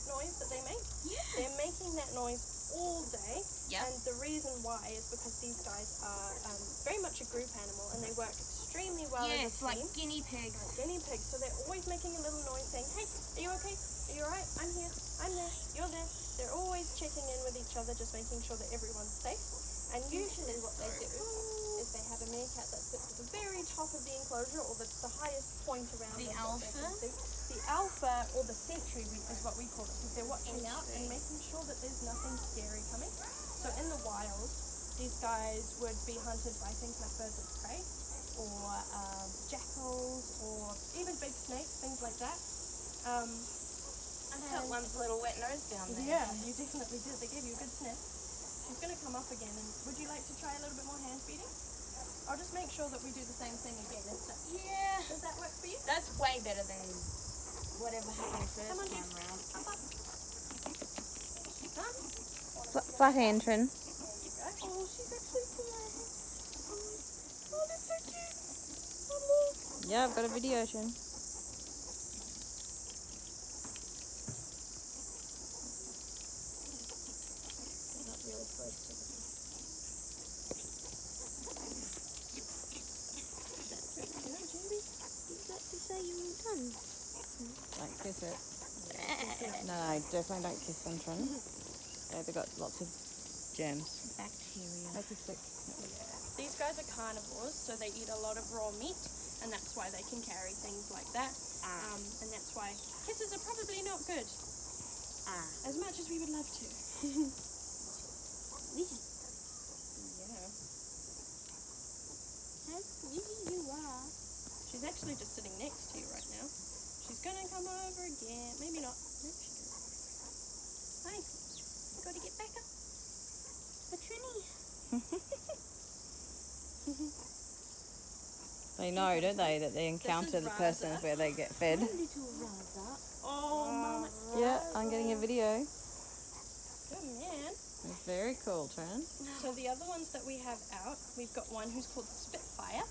noise that they make. Yeah. They're making that noise all day. Yep. And the reason why is because these guys are very much a group animal and they work extremely well as a team. Yes, like guinea pigs. Like guinea pigs. So they're always making a little noise saying, hey, are you okay? Are you alright? I'm here. I'm there. You're there. They're always checking in with each other, just making sure that everyone's safe. And usually what they do is they have a meerkat that sits at the very top of the enclosure, or the highest point around the them alpha. that they can see. The alpha, or the sentry, is what we call it, because they're watching out and making sure that there's nothing scary coming. So in the wild, these guys would be hunted by things like birds of prey, or jackals, or even big snakes, things like that. I felt one's little wet nose down there. Yeah, you definitely did. They gave you a good sniff. She's going to come up again, and would you like to try a little bit more hand feeding? I'll just make sure that we do the same thing again. Yeah. Does that work for you? That's way better than whatever happened first Come on, time round. Up, up. Flat hand, Trin. Oh, she's actually flying. Oh, that's so cute. Oh, look. Yeah, I've got a video, Trin. Not really close to them. Say you were done. Don't kiss it. No, definitely don't kiss them, Trin. They've got lots of germs. Bacteria. Make you sick. These guys are carnivores, so they eat a lot of raw meat, and that's why they can carry things like that. And that's why kisses are probably not good. As much as we would love to. Yeah. You are. She's actually just sitting next to you right now. She's gonna come over again. Maybe not. No, she can. Hi. You gotta get back up. The Trini. They know, don't they, that they encounter the persons where they get fed. Little Raza. Oh, Mama. Yeah, I'm getting a video. Good man. It's very cool, Trin. So the other ones that we have out, we've got one who's called Spitfire.